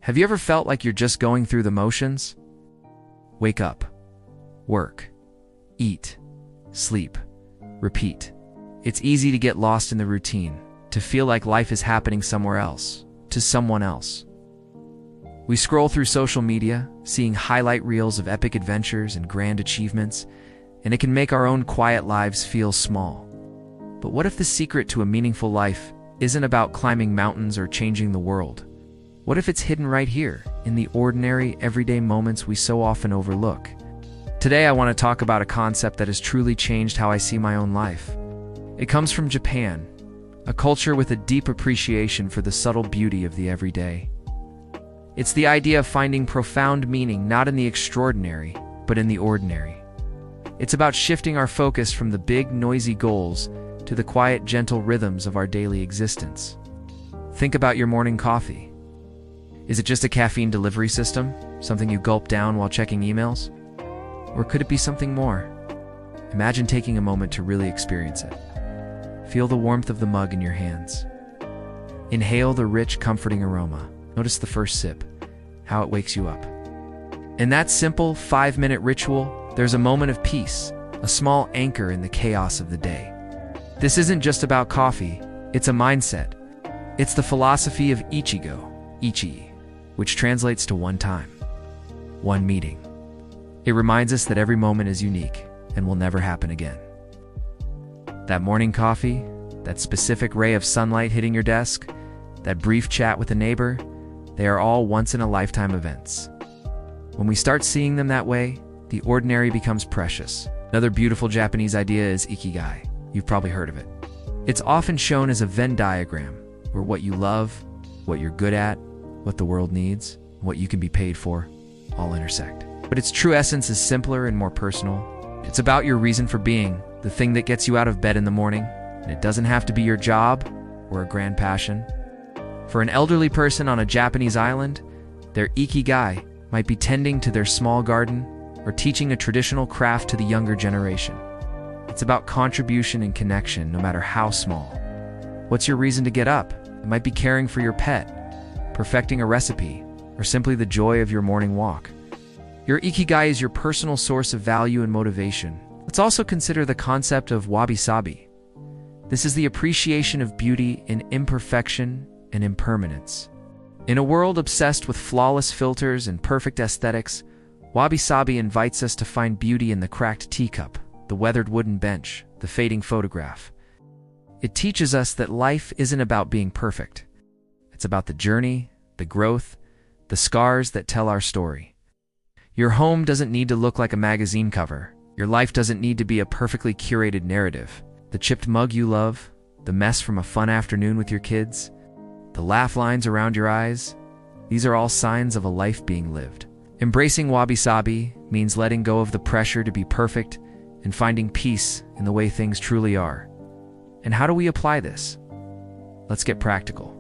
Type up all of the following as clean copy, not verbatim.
Have you ever felt like you're just going through the motions? Wake up, work, eat, sleep, repeat. It's easy to get lost in the routine, to feel like life is happening somewhere else, to someone else. We scroll through social media, seeing highlight reels of epic adventures and grand achievements, and it can make our own quiet lives feel small. But what if the secret to a meaningful life isn't about climbing mountains or changing the world? What if it's hidden right here, in the ordinary, everyday moments we so often overlook? Today I want to talk about a concept that has truly changed how I see my own life. It comes from Japan, a culture with a deep appreciation for the subtle beauty of the everyday. It's the idea of finding profound meaning not in the extraordinary, but in the ordinary. It's about shifting our focus from the big, noisy goals to the quiet, gentle rhythms of our daily existence. Think about your morning coffee. Is it just a caffeine delivery system? Something you gulp down while checking emails? Or could it be something more? Imagine taking a moment to really experience it. Feel the warmth of the mug in your hands. Inhale the rich, comforting aroma. Notice the first sip, how it wakes you up. In that simple 5-minute ritual, there's a moment of peace, a small anchor in the chaos of the day. This isn't just about coffee, it's a mindset. It's the philosophy of ichi, which translates to one time, one meeting. It reminds us that every moment is unique and will never happen again. That morning coffee, that specific ray of sunlight hitting your desk, that brief chat with a neighbor, they are all once-in-a-lifetime events. When we start seeing them that way, the ordinary becomes precious. Another beautiful Japanese idea is ikigai. You've probably heard of it. It's often shown as a Venn diagram, where what you love, what you're good at, what the world needs, what you can be paid for, all intersect. But its true essence is simpler and more personal. It's about your reason for being, the thing that gets you out of bed in the morning, and it doesn't have to be your job or a grand passion. For an elderly person on a Japanese island, their ikigai might be tending to their small garden or teaching a traditional craft to the younger generation. It's about contribution and connection, no matter how small. What's your reason to get up? It might be caring for your pet, perfecting a recipe, or simply the joy of your morning walk. Your ikigai is your personal source of value and motivation. Let's also consider the concept of wabi-sabi. This is the appreciation of beauty in imperfection and impermanence. In a world obsessed with flawless filters and perfect aesthetics, wabi-sabi invites us to find beauty in the cracked teacup, the weathered wooden bench, the fading photograph. It teaches us that life isn't about being perfect. It's about the journey, the growth, the scars that tell our story. Your home doesn't need to look like a magazine cover. Your life doesn't need to be a perfectly curated narrative. The chipped mug you love, the mess from a fun afternoon with your kids, the laugh lines around your eyes, these are all signs of a life being lived. Embracing wabi-sabi means letting go of the pressure to be perfect and finding peace in the way things truly are. And how do we apply this? Let's get practical.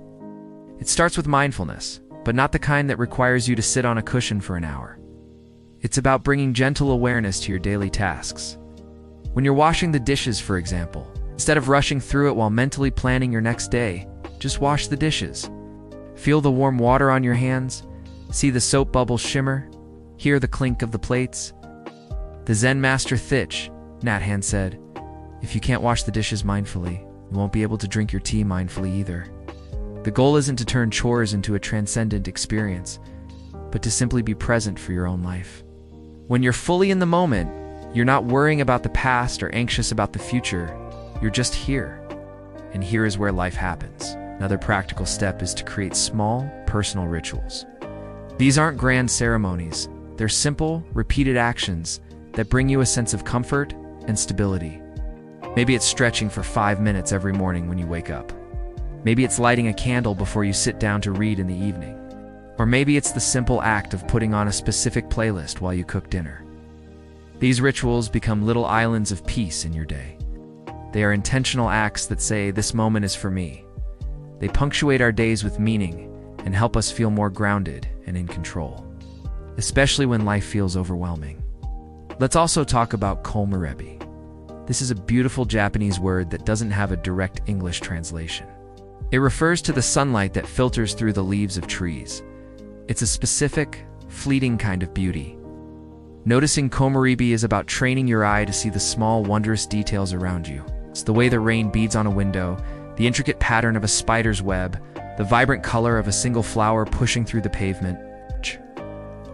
It starts with mindfulness, but not the kind that requires you to sit on a cushion for an hour. It's about bringing gentle awareness to your daily tasks. When you're washing the dishes, for example, instead of rushing through it while mentally planning your next day, just wash the dishes. Feel the warm water on your hands, see the soap bubbles shimmer, hear the clink of the plates. The Zen master Thich Nhat Hanh said, "If you can't wash the dishes mindfully, you won't be able to drink your tea mindfully either." The goal isn't to turn chores into a transcendent experience, but to simply be present for your own life. When you're fully in the moment, you're not worrying about the past or anxious about the future. You're just here. And here is where life happens. Another practical step is to create small, personal rituals. These aren't grand ceremonies. They're simple, repeated actions that bring you a sense of comfort and stability. Maybe it's stretching for 5 minutes every morning when you wake up. Maybe it's lighting a candle before you sit down to read in the evening. Or maybe it's the simple act of putting on a specific playlist while you cook dinner. These rituals become little islands of peace in your day. They are intentional acts that say, "This moment is for me." They punctuate our days with meaning and help us feel more grounded and in control, especially when life feels overwhelming. Let's also talk about komorebi. This is a beautiful Japanese word that doesn't have a direct English translation. It refers to the sunlight that filters through the leaves of trees. It's a specific, fleeting kind of beauty. Noticing komorebi is about training your eye to see the small, wondrous details around you. It's the way the rain beads on a window, the intricate pattern of a spider's web, the vibrant color of a single flower pushing through the pavement.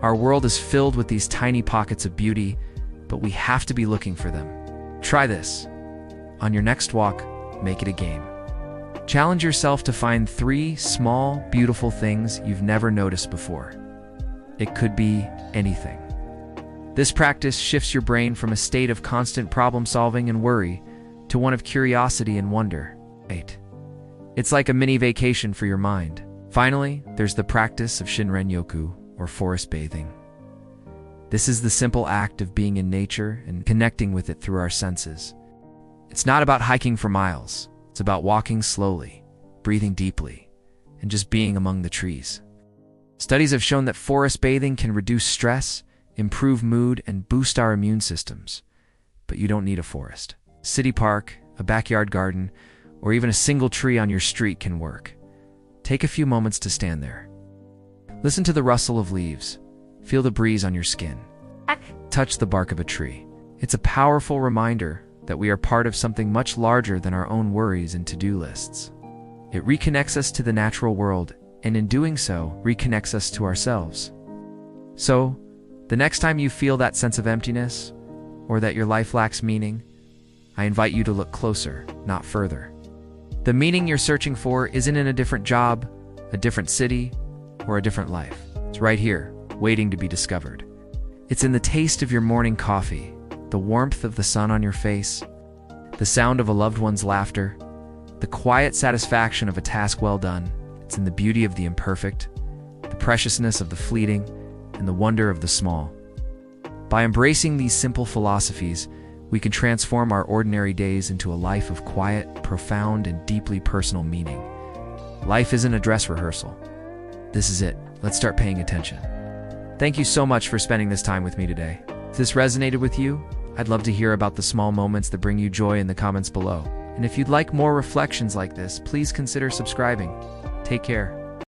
Our world is filled with these tiny pockets of beauty, but we have to be looking for them. Try this. On your next walk, make it a game. Challenge yourself to find 3 small, beautiful things you've never noticed before. It could be anything. This practice shifts your brain from a state of constant problem-solving and worry to one of curiosity and wonder. 8. It's like a mini vacation for your mind. Finally, there's the practice of Shinren-yoku, or forest bathing. This is the simple act of being in nature and connecting with it through our senses. It's not about hiking for miles. It's about walking slowly, breathing deeply, and just being among the trees. Studies have shown that forest bathing can reduce stress, improve mood, and boost our immune systems. But you don't need a forest. City park, a backyard garden, or even a single tree on your street can work. Take a few moments to stand there. Listen to the rustle of leaves. Feel the breeze on your skin. Touch the bark of a tree. It's a powerful reminder that we are part of something much larger than our own worries and to-do lists. It reconnects us to the natural world, and in doing so, reconnects us to ourselves. So, the next time you feel that sense of emptiness, or that your life lacks meaning, I invite you to look closer, not further. The meaning you're searching for isn't in a different job, a different city, or a different life. It's right here, waiting to be discovered. It's in the taste of your morning coffee, the warmth of the sun on your face, the sound of a loved one's laughter, the quiet satisfaction of a task well done. It's in the beauty of the imperfect, the preciousness of the fleeting, and the wonder of the small. By embracing these simple philosophies, we can transform our ordinary days into a life of quiet, profound, and deeply personal meaning. Life isn't a dress rehearsal. This is it. Let's start paying attention. Thank you so much for spending this time with me today. If this resonated with you, I'd love to hear about the small moments that bring you joy in the comments below. And if you'd like more reflections like this, please consider subscribing. Take care.